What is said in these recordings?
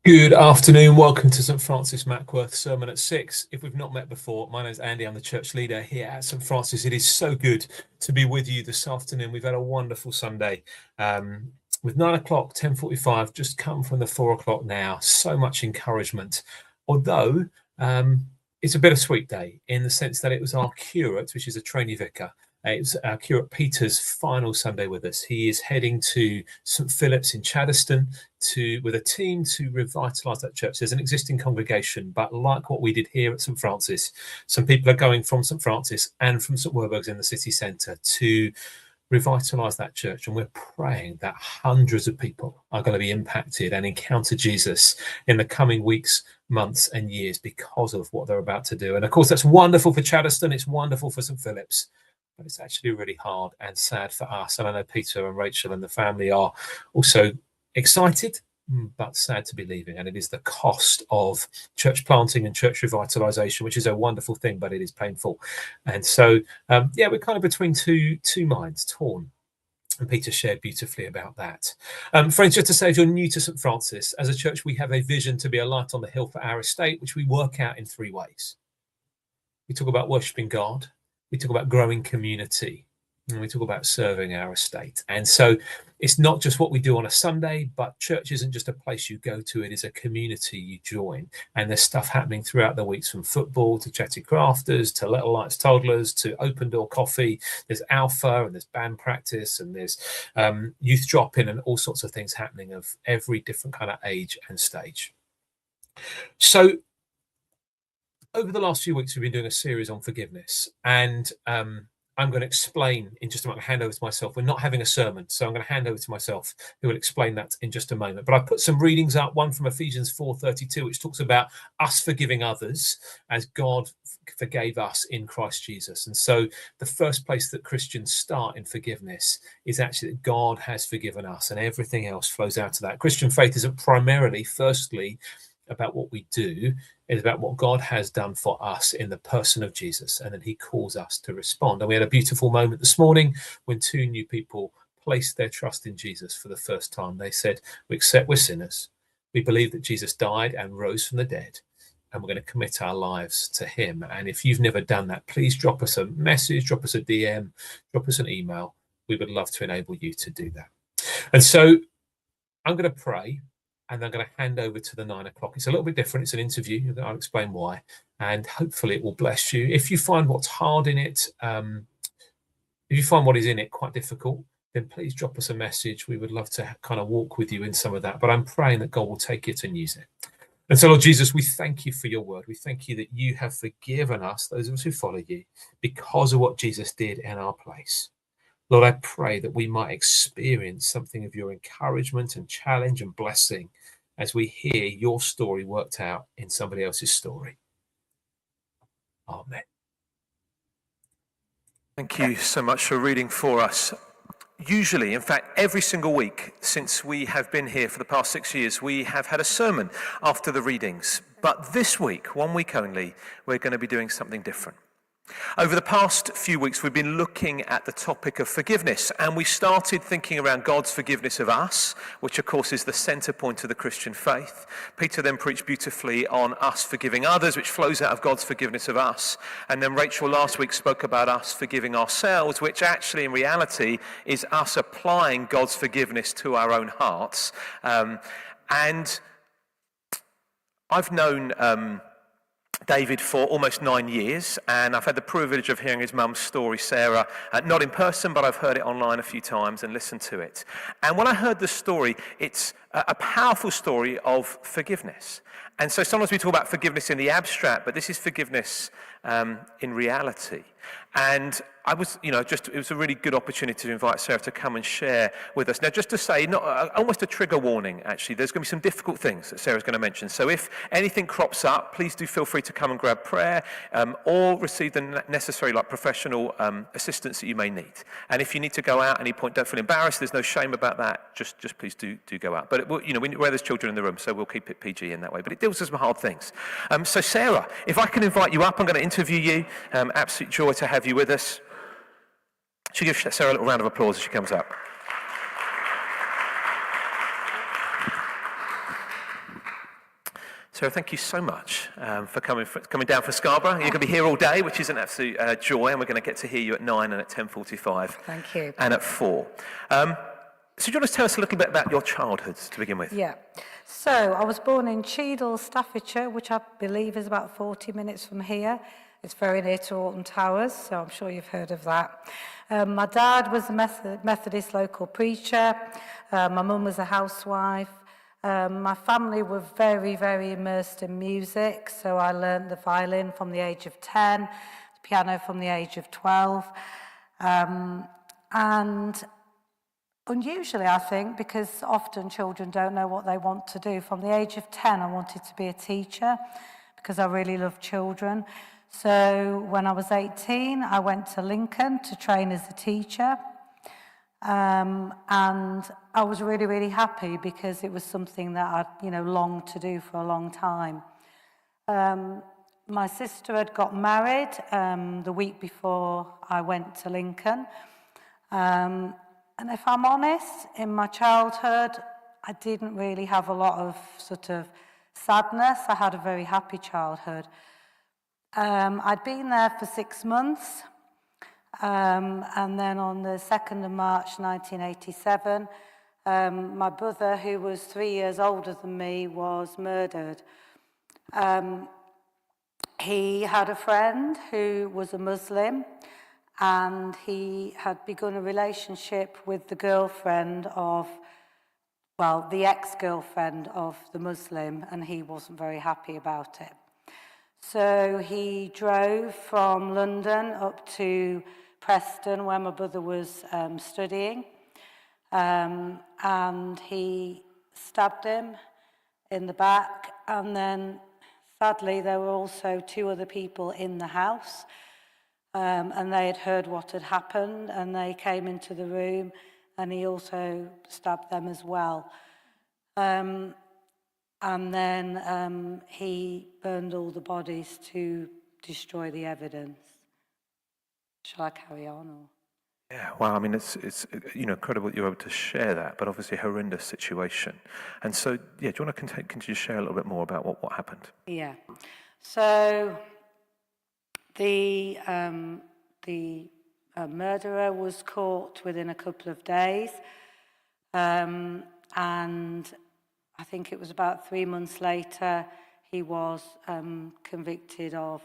Good afternoon. Welcome to St Francis Mackworth Sermon at 6. If we've not met before, my name's Andy. I'm the church leader here at St Francis. It is so good to be with you this afternoon. We've had a wonderful Sunday with 9 o'clock, 10:45, just come from the 4 o'clock now. So much encouragement. Although it's a bittersweet day in the sense that it was our curate, which is a trainee vicar. It's our curate Peter's final Sunday with us. He is heading to St Philip's in Chaddeston with a team to revitalise that church. There's an existing congregation, but like what we did here at St Francis, some people are going from St Francis and from St Werburgh's in the city centre to revitalise that church. And we're praying that hundreds of people are going to be impacted and encounter Jesus in the coming weeks, months and years because of what they're about to do. And of course, that's wonderful for Chaddeston. It's wonderful for St Philip's. But it's actually really hard and sad for us. And I know Peter and Rachel and the family are also excited, but sad to be leaving. And it is the cost of church planting and church revitalisation, which is a wonderful thing, but it is painful. And so, we're kind of between two minds, torn. And Peter shared beautifully about that. Friends, just to say, if you're new to St Francis, as a church, we have a vision to be a light on the hill for our estate, which we work out in three ways. We talk about worshipping God. We talk about growing community, and we talk about serving our estate. And so it's not just what we do on a Sunday, but church isn't just a place you go to, it is a community you join. And there's stuff happening throughout the weeks, from football to chatty crafters to little lights toddlers to open door coffee. There's alpha and there's band practice and there's youth drop-in and all sorts of things happening of every different kind of age and stage. So over the last few weeks, we've been doing a series on forgiveness, and I'm going to explain in just a moment, hand over to myself. We're not having a sermon, so I'm going to hand over to myself, who will explain that in just a moment. But I put some readings up, one from Ephesians 4:32, which talks about us forgiving others as God forgave us in Christ Jesus. And so the first place that Christians start in forgiveness is actually that God has forgiven us, and everything else flows out of that. Christian faith isn't primarily, firstly, about what we do. It's about what God has done for us in the person of Jesus, and then he calls us to respond. And we had a beautiful moment this morning when two new people placed their trust in Jesus for the first time. They said, we accept we're sinners, we believe that Jesus died and rose from the dead, and we're going to commit our lives to him. And if you've never done that, please drop us a message, drop us a DM, drop us an email. We would love to enable you to do that. And so I'm going to pray, and I'm going to hand over to the 9 o'clock. It's a little bit different. It's an interview. I'll explain why. And hopefully it will bless you. If you find what's hard in it, if you find what is in it quite difficult, then please drop us a message. We would love to kind of walk with you in some of that. But I'm praying that God will take it and use it. And so, Lord Jesus, we thank you for your word. We thank you that you have forgiven us, those of us who follow you, because of what Jesus did in our place. Lord, I pray that we might experience something of your encouragement and challenge and blessing as we hear your story worked out in somebody else's story. Amen. Thank you so much for reading for us. Usually, in fact, every single week since we have been here for the past 6 years, we have had a sermon after the readings. But this week, 1 week only, we're going to be doing something different. Over the past few weeks, we've been looking at the topic of forgiveness, and we started thinking around God's forgiveness of us, which of course is the center point of the Christian faith. Peter then preached beautifully on us forgiving others, which flows out of God's forgiveness of us. And then Rachel last week spoke about us forgiving ourselves, which actually in reality is us applying God's forgiveness to our own hearts. And I've known David for almost 9 years, and I've had the privilege of hearing his mum's story, Sarah, not in person, but I've heard it online a few times and listened to it. And when I heard the story, it's a powerful story of forgiveness. And so sometimes we talk about forgiveness in the abstract, but this is forgiveness in reality. And I was, it was a really good opportunity to invite Sarah to come and share with us. Now, just to say, almost a trigger warning, actually, there's going to be some difficult things that Sarah's going to mention. So if anything crops up, please do feel free to come and grab prayer or receive the necessary professional assistance that you may need. And if you need to go out at any point, don't feel embarrassed. There's no shame about that. Just please do go out. But, where there's children in the room, so we'll keep it PG in that way. But it deals with some hard things. So Sarah, if I can invite you up, I'm going to interview you. Absolute joy to have you with us. Should we give Sarah a little round of applause as she comes up? Sarah, thank you so much for coming down for Scarborough. You're going to be here all day, which is an absolute joy, and we're going to get to hear you at 9 and at 10:45. Thank you. And at 4. So do you want to tell us a little bit about your childhood to begin with? Yeah. So I was born in Cheadle, Staffordshire, which I believe is about 40 minutes from here. It's very near to Alton Towers, so I'm sure you've heard of that. My dad was a Methodist local preacher. My mum was a housewife. My family were very, very immersed in music, so I learned the violin from the age of 10, the piano from the age of 12. And unusually, I think, because often children don't know what they want to do. From the age of 10, I wanted to be a teacher because I really love children. So when I was 18, I went to Lincoln to train as a teacher. And I was really, really happy because it was something that I'd, longed to do for a long time. My sister had got married the week before I went to Lincoln. And if I'm honest, in my childhood, I didn't really have a lot of sort of sadness. I had a very happy childhood. I'd been there for 6 months. And then on the 2nd of March 1987, my brother, who was 3 years older than me, was murdered. He had a friend who was a Muslim, and he had begun a relationship with the girlfriend of, the ex-girlfriend of the Muslim, and he wasn't very happy about it. So he drove from London up to Preston, where my brother was studying, and he stabbed him in the back, and then sadly there were also 2 other people in the house, and they had heard what had happened, and they came into the room, and he also stabbed them as well. And then he burned all the bodies to destroy the evidence. Shall I carry on? Or? Yeah, well, I mean, it's incredible that you're able to share that, but obviously a horrendous situation. And so, yeah, do you want to continue to share a little bit more about what happened? Yeah. So the murderer was caught within a couple of days, and I think it was about 3 months later he was convicted of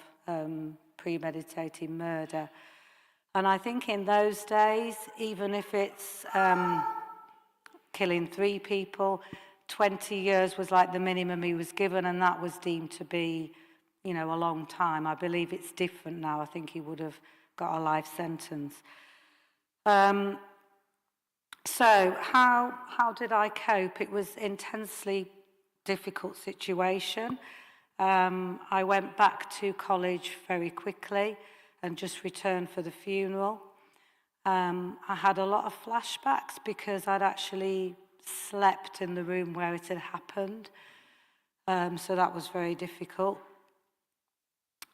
premeditated murder. And I think in those days, even if it's killing 3 people, 20 years was like the minimum he was given, and that was deemed to be, a long time. I believe it's different now. I think he would have got a life sentence. So how did I cope? It was an intensely difficult situation. I went back to college very quickly and just returned for the funeral. I had a lot of flashbacks because I'd actually slept in the room where it had happened. So that was very difficult.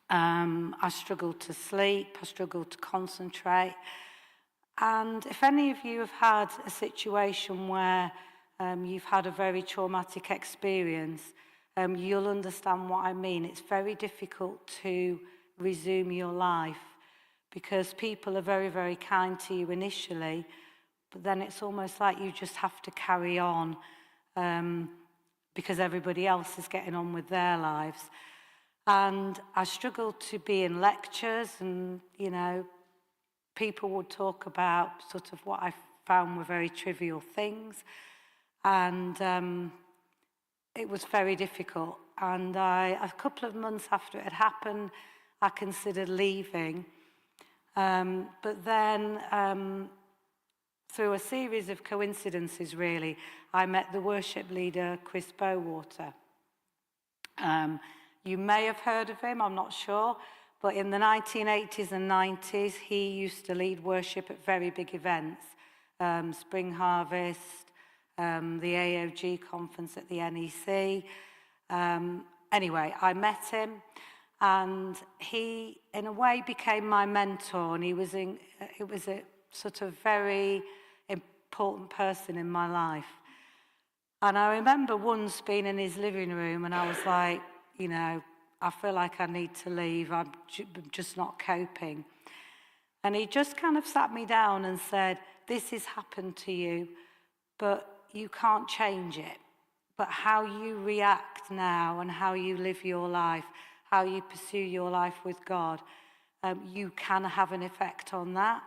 I struggled to sleep, I struggled to concentrate. And if any of you have had a situation where you've had a very traumatic experience, you'll understand what I mean. It's very difficult to resume your life because people are very, very kind to you initially, but then it's almost like you just have to carry on because everybody else is getting on with their lives. And I struggled to be in lectures and, people would talk about sort of what I found were very trivial things. And it was very difficult. And a couple of months after it had happened, I considered leaving. But then, through a series of coincidences, really, I met the worship leader, Chris Bowater. You may have heard of him, I'm not sure. But in the 1980s and 90s, he used to lead worship at very big events. Spring Harvest, the AOG conference at the NEC. Anyway, I met him, and he, in a way, became my mentor, and it was a sort of very important person in my life. And I remember once being in his living room, and I was like, you know, I feel like I need to leave. I'm just not coping. And he just kind of sat me down and said, this has happened to you, but you can't change it. But how you react now and how you live your life, how you pursue your life with God, you can have an effect on that.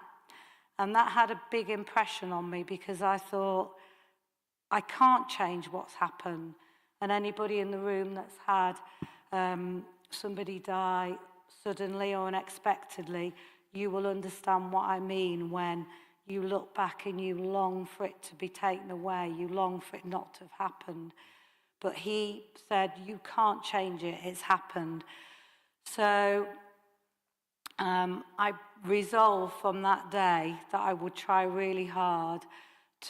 And that had a big impression on me, because I thought, I can't change what's happened. And anybody in the room that's had somebody die suddenly or unexpectedly, you will understand what I mean when you look back and you long for it to be taken away. You long for it not to have happened. But he said, you can't change it. It's happened. So I resolved from that day that I would try really hard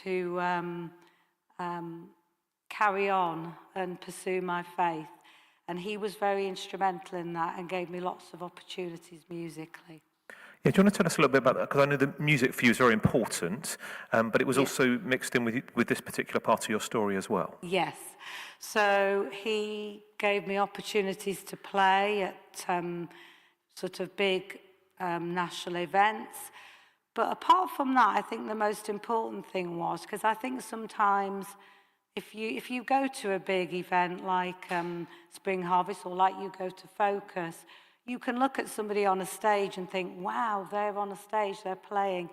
to carry on and pursue my faith. And he was very instrumental in that and gave me lots of opportunities musically. Yeah, do you want to tell us a little bit about that? Because I know the music for you is very important, but it was also mixed in with this particular part of your story as well. Yes. So he gave me opportunities to play at sort of big national events. But apart from that, I think the most important thing was, because I think sometimes if you go to a big event like Spring Harvest, or like you go to Focus, you can look at somebody on a stage and think, wow, they're on a stage, they're playing.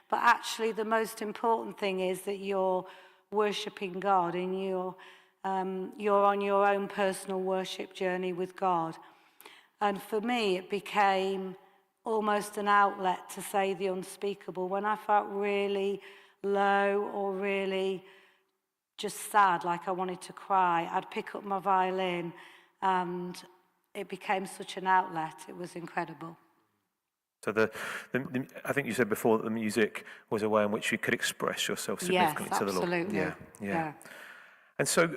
But actually the most important thing is that you're worshipping God, and you're on your own personal worship journey with God. And for me, it became almost an outlet to say the unspeakable. When I felt really low or really just sad, like I wanted to cry, I'd pick up my violin, and it became such an outlet. It was incredible. So I think you said before that the music was a way in which you could express yourself significantly to the Lord. Absolutely. Yeah. And so,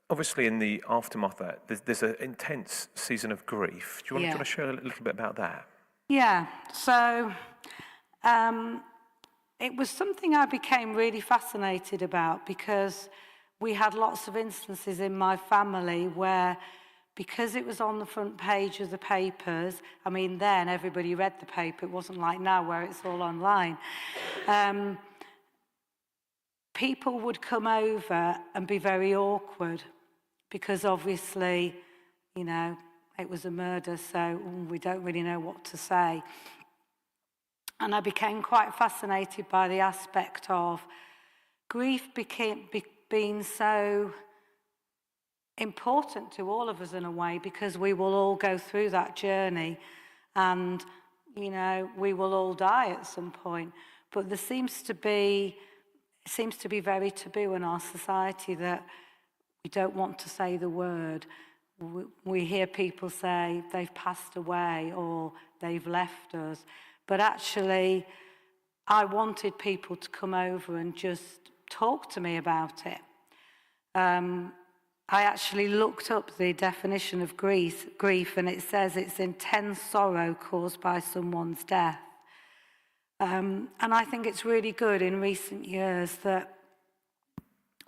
obviously, in the aftermath of that, there's an intense season of grief. Do you want to share a little bit about that? Yeah. So it was something I became really fascinated about, because we had lots of instances in my family where, because it was on the front page of the papers, I mean, then everybody read the paper. It wasn't like now where it's all online. People would come over and be very awkward, because obviously, you know, it was a murder, so we don't really know what to say. And I became quite fascinated by the aspect of grief being so important to all of us in a way, because we will all go through that journey, and, you know, we will all die at some point. But there seems to be very taboo in our society that we don't want to say the word. We hear people say they've passed away or they've left us. But actually, I wanted people to come over and just talk to me about it. I actually looked up the definition of grief, and it says it's intense sorrow caused by someone's death. And I think it's really good in recent years that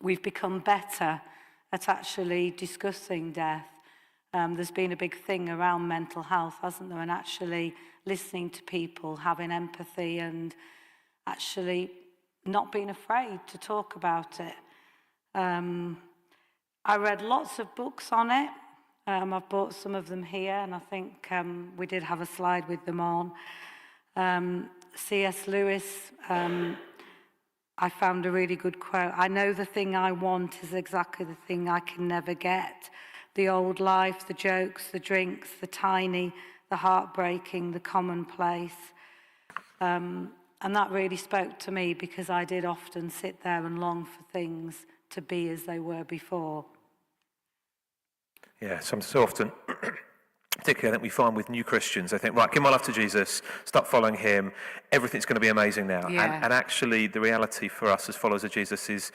we've become better at actually discussing death. There's been a big thing around mental health, hasn't there? And actually listening to people, having empathy, and actually not being afraid to talk about it. I read lots of books on it. I've bought some of them here, and I think we did have a slide with them on. C.S. Lewis, I found a really good quote. I know the thing I want is exactly the thing I can never get. The old life, the jokes, the drinks, the tiny, the heartbreaking, the commonplace. And that really spoke to me, because I did often sit there and long for things to be as they were before. Yeah, so often, particularly I think we find with new Christians, they think, right, give my life to Jesus, start following him, everything's going to be amazing now. Yeah. And actually, the reality for us as followers of Jesus is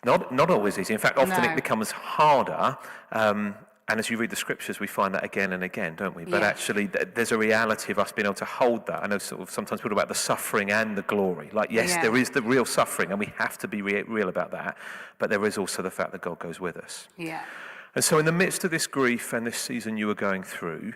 not always easy. In fact, often it becomes harder. And as you read the scriptures, we find that again and again, don't we? But actually, there's a reality of us being able to hold that. I know sort of sometimes people talk about the suffering and the glory. Like, yes, there is the real suffering, and we have to be real about that. But there is also the fact that God goes with us. Yeah. And so in the midst of this grief and this season you were going through,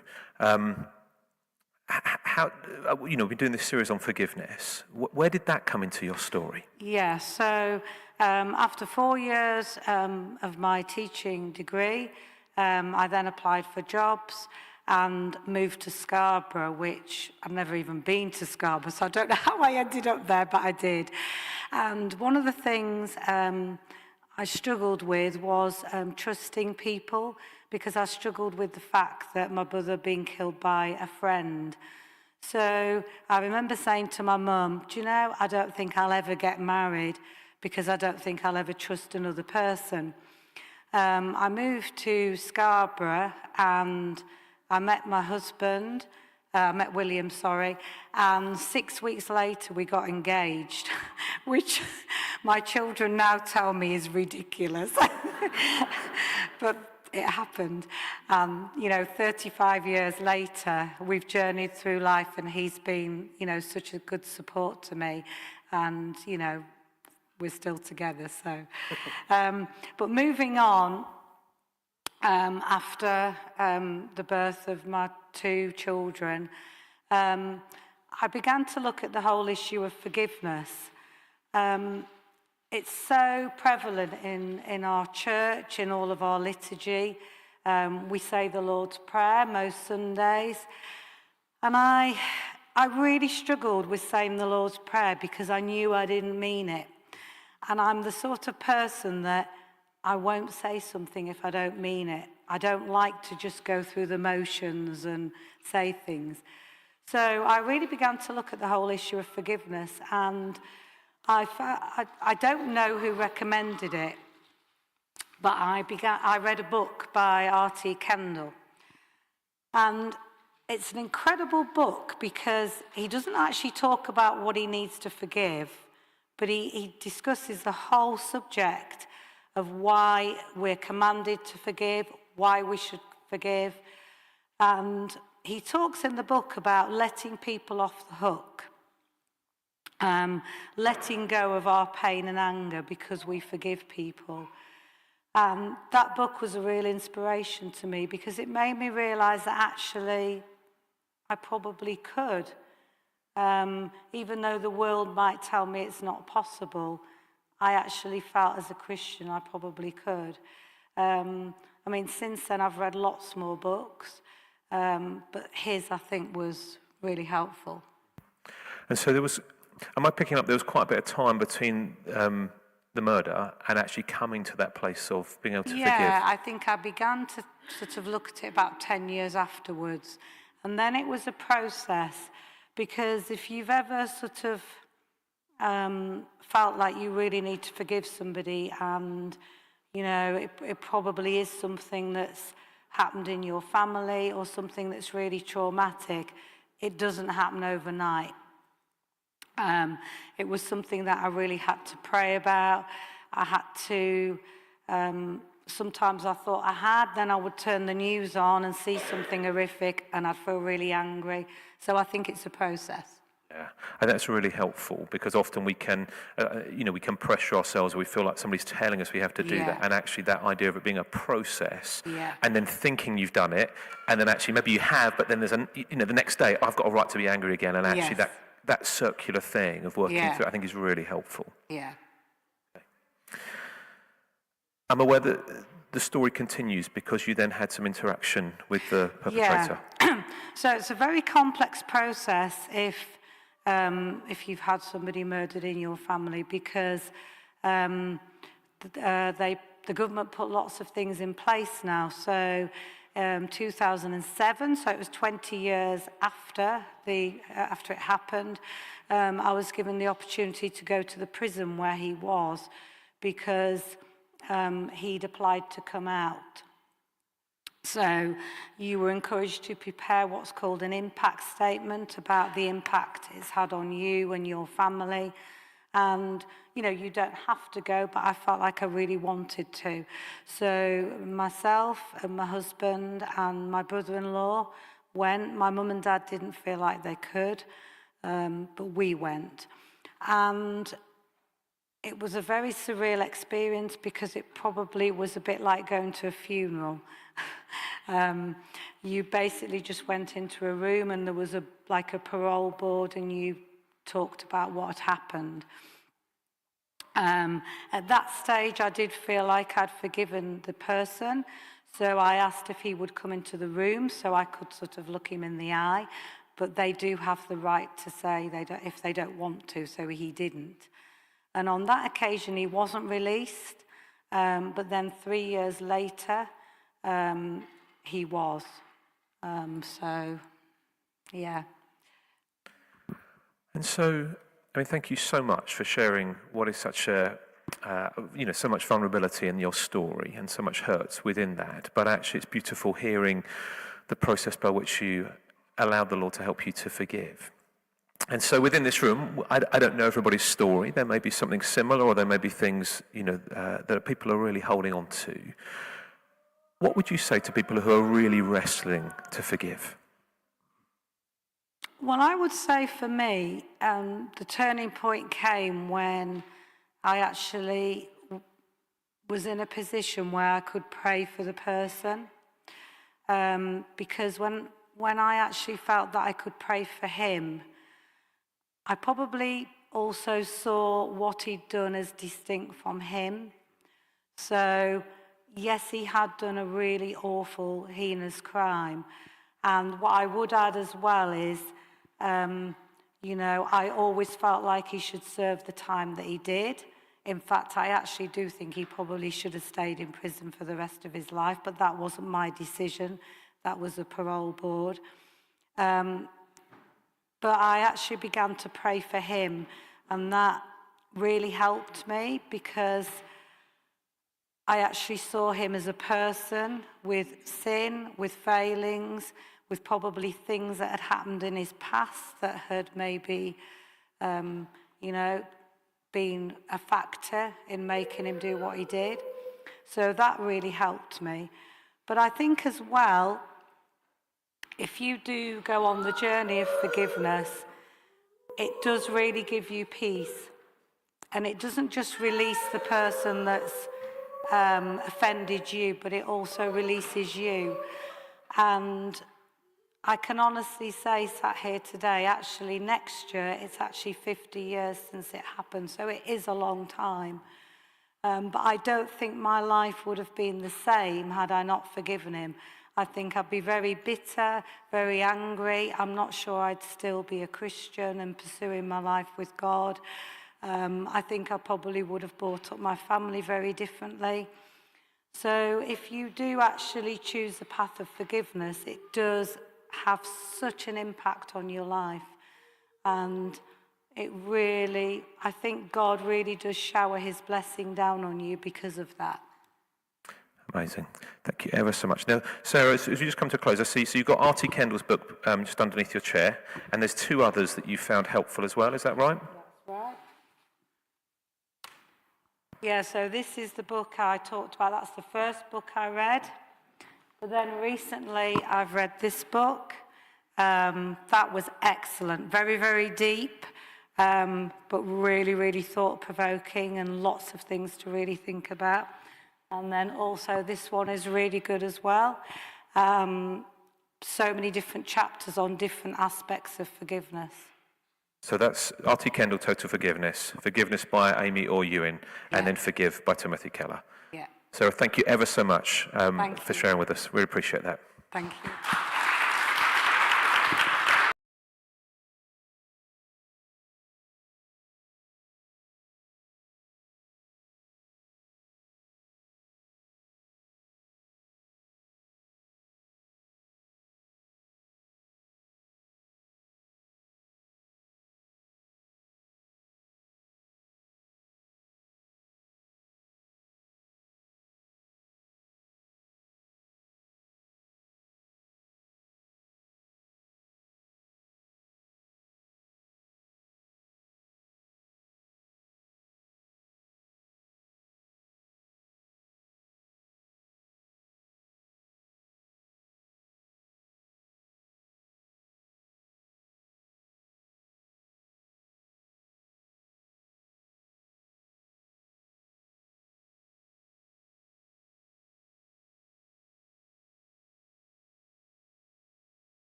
how, we've been doing this series on forgiveness. Where did that come into your story? Yeah, so after 4 years of my teaching degree, I then applied for jobs and moved to Scarborough, which I've never even been to Scarborough, so I don't know how I ended up there, but I did. And one of the things I struggled with was trusting people, because I struggled with the fact that my brother had been killed by a friend. So I remember saying to my mum, do you know, I don't think I'll ever get married because I don't think I'll ever trust another person. I moved to Scarborough and I met my husband, I met William, and 6 weeks later we got engaged, which my children now tell me is ridiculous. But it happened. 35 years later, we've journeyed through life and he's been, such a good support to me. And, we're still together, so. But moving on, after the birth of my 2 children, I began to look at the whole issue of forgiveness. It's so prevalent in our church, in all of our liturgy. We say the Lord's Prayer most Sundays. And I really struggled with saying the Lord's Prayer because I knew I didn't mean it. And I'm the sort of person that I won't say something if I don't mean it. I don't like to just go through the motions and say things. So I really began to look at the whole issue of forgiveness, and I don't know who recommended it, but I read a book by R.T. Kendall. And it's an incredible book because he doesn't actually talk about what he needs to forgive, but he discusses the whole subject of why we're commanded to forgive, why we should forgive. And he talks in the book about letting people off the hook, letting go of our pain and anger because we forgive people. That book was a real inspiration to me because it made me realise that actually I probably could. Even though the world might tell me it's not possible, I actually felt as a Christian I probably could. Since then I've read lots more books, but his, I think, was really helpful. And so am I picking up, there was quite a bit of time between the murder and actually coming to that place of being able to forgive? Yeah, I think I began to sort of look at it about 10 years afterwards. And then it was a process, because if you've ever sort of felt like you really need to forgive somebody and, it probably is something that's happened in your family or something that's really traumatic, it doesn't happen overnight. It was something that I really had to pray about. I had to, sometimes I thought I had, then I would turn the news on and see something horrific and I'd feel really angry. So I think it's a process. Yeah, and that's really helpful because often we can, we can pressure ourselves. We feel like somebody's telling us we have to do that, and actually that idea of it being a process, and then thinking you've done it, and then actually maybe you have, but then there's the next day I've got a right to be angry again, and actually that circular thing of working through, I think, is really helpful. Yeah. Okay. I'm aware that the story continues because you then had some interaction with the perpetrator. Yeah. So it's a very complex process if you've had somebody murdered in your family, because the government put lots of things in place now. So 2007, so it was 20 years after it happened, I was given the opportunity to go to the prison where he was because he'd applied to come out. So you were encouraged to prepare what's called an impact statement about the impact it's had on you and your family. And, you don't have to go, but I felt like I really wanted to. So myself and my husband and my brother-in-law went. My mum and dad didn't feel like they could, but we went. And it was a very surreal experience because it probably was a bit like going to a funeral. You basically just went into a room and there was like a parole board and you talked about what had happened. At that stage, I did feel like I'd forgiven the person. So I asked if he would come into the room so I could sort of look him in the eye. But they do have the right to say if they don't want to, so he didn't. And on that occasion, he wasn't released. But then 3 years later, he was. So, yeah. And so, I mean, thank you so much for sharing what is such a, so much vulnerability in your story and so much hurt within that. But actually, it's beautiful hearing the process by which you allowed the Lord to help you to forgive. And so within this room, I don't know everybody's story. There may be something similar, or there may be things, that people are really holding on to. What would you say to people who are really wrestling to forgive? Well, I would say for me, the turning point came when I actually was in a position where I could pray for the person. Because when I actually felt that I could pray for him, I probably also saw what he'd done as distinct from him. So, yes, he had done a really awful, heinous crime. And what I would add as well is, I always felt like he should serve the time that he did. In fact, I actually do think he probably should have stayed in prison for the rest of his life, but that wasn't my decision. That was the parole board. But I actually began to pray for him, and that really helped me because I actually saw him as a person with sin, with failings, with probably things that had happened in his past that had maybe, been a factor in making him do what he did. So that really helped me. But I think as well, if you do go on the journey of forgiveness, it does really give you peace. And it doesn't just release the person that's offended you, but it also releases you. And I can honestly say, sat here today, actually next year, it's actually 50 years since it happened. So it is a long time. But I don't think my life would have been the same had I not forgiven him. I think I'd be very bitter, very angry. I'm not sure I'd still be a Christian and pursuing my life with God. I think I probably would have brought up my family very differently. So if you do actually choose the path of forgiveness, it does have such an impact on your life. And it really, I think God really does shower his blessing down on you because of that. Amazing. Thank you ever so much. Now, Sarah, as you just come to a close, I see, so you've got Artie Kendall's book just underneath your chair, and there's two others that you found helpful as well, is that right? That's right. Yeah, so this is the book I talked about. That's the first book I read. But then recently I've read this book. That was excellent. Very, very deep, but really, really thought-provoking and lots of things to really think about. And then also this one is really good as well. So many different chapters on different aspects of forgiveness. So that's Artie Kendall, Total Forgiveness, Forgiveness by Amy Orr Ewing, and then Forgive by Timothy Keller. Yeah. Sarah, thank you ever so much for sharing with us. Really appreciate that. Thank you.